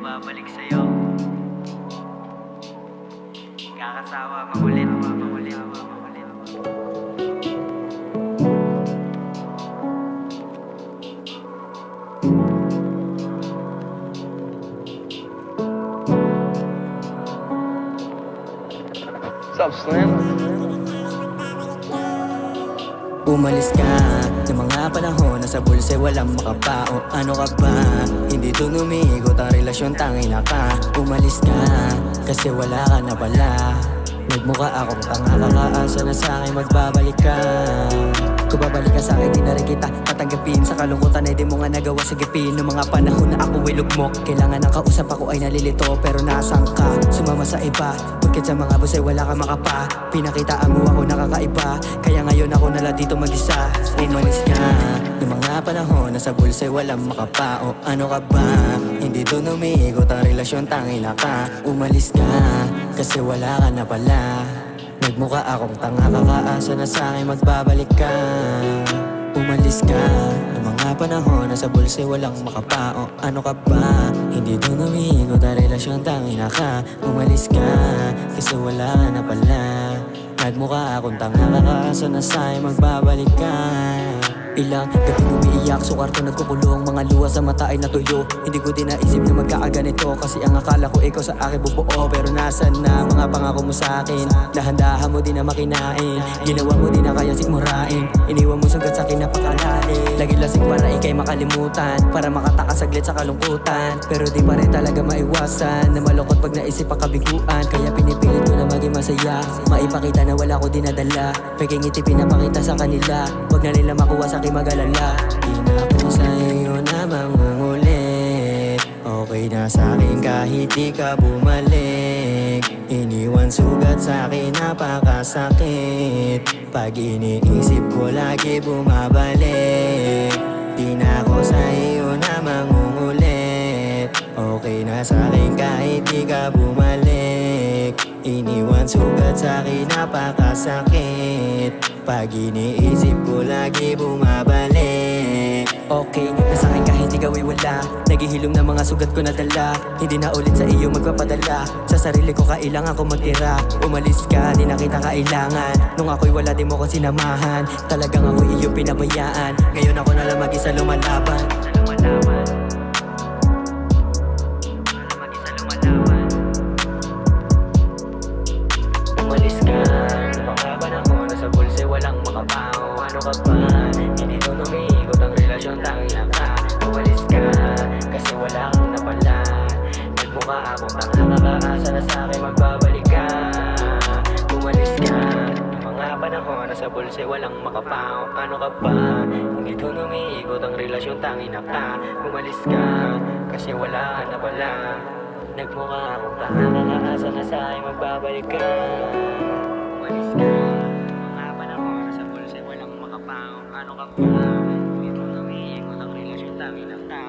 babalik sa'yo. Kakasawa, makulit. What's up, Slim? Umalis ka ng mga panahon na sa bulsa walang makapao. Ano ka ba? Hindi doon umiikot ang relasyon, tangin na ka. Umalis ka kasi wala ka na pala. Nagmukha akong tanga, kakaasa na sa'kin magbabalik ka. Kung babalik ka sa'kin, di na rin kita tatanggapin. Sa kalungkutan ay di mo nga nagawa sa gipin. Noong mga panahon na ako ay lugmok, kailangan ng kausap ako ay nalilito. Pero nasaan ka? Sumama sa iba. Pagkat sa mga bus ay wala ka makapa. Pinakitaan mo ako nakakaiba, kaya ngayon ako nala dito mag-isa. Umalis ka ng mga panahon na sa bulsa ay walang makapao. Ano ka ba? Hindi doon umiikot ang relasyon, tangin na ka. Umalis ka kasi wala ka na pala. Nagmukha akong tanga, kakaasa na sa'kin magbabalik ka. Umalis ka ng mga panahon na sa bulsa walang makapao. Ano ka ba? Hindi doon umiikot ang relasyon, tangin na ka. Umalis ka kasi wala ka na pala. Nagmukha akong tanga, kakaasa na sa'kin magbabalik ka. Ilang gabing umiiyak sa kwarto nagkukulong, mga luha sa mata ay natuyo. Hindi ko din naisip na magkakaganito, kasi ang akala ko ikaw sa akin bubuo. Pero nasan na mga pangako mo sa akin? Dahan-dahan mo din na makinain, ginawa mo din na kaya sigmurain. Iniwan mo sugat sa akin napakalalim. Lagi lasing para ikay makalimutan, para makatakas saglit sa kalungkutan. Pero di pa rin talaga maiwasan na malungkot pag naisip ang kabiguan. Kaya pinipilit ko na maging masaya, maipakita na wala ko dinadala. Peking ngiti pinapakita sa kanila, wag na nila makuha sa akin mag-alala. Di na ako sa iyo na mangungulit, okay na sa'kin kahit di ka bumalik. Iniwan sugat sa'kin napakasakit, pag iniisip ko lagi bumabalik. Di na ako sa iyo na mangungulit, okay na sa'kin kahit di ka bumalik. Iniwan sugat sa'kin napakasakit, pag iniisip ko lagi bumabalik. Okay, nasa'kin kahit ikaw ay wala, naghihilom na mga sugat ko nadala. Hindi na ulit sa iyo magpapadala, sa sarili ko kailangan ko mag-ira. Umalis ka, di na kita kailangan. Nung ako'y wala di mo ko sinamahan, talagang ako iyo pinabayaan. Ngayon ako nalang mag-isa lumalaban. Umalis ka ng mga panahon na sa bulsa walang makapao. Ano ka ba? Hindi doon umiikot ang relasyon, tangin na ka. Umalis ka kasi wala kang napala. Nagmukha akong tanga, kakaasa na sa'kin magbabalik ka. Umalis ka ng mga panahon na sa bulsa walang makapao. Ano ka ba? Hindi doon umiikot ang relasyon, tangin na ka. Umalis ka kasi wala ka na pala. Nagmukha akong tanga, kakaasa na sa'kin magbabalik ka. Umalis ka, mga panahon sa bulsa walang makapao. Ano ka ba? Dito na umiikot ang relasyon, tangin na ka.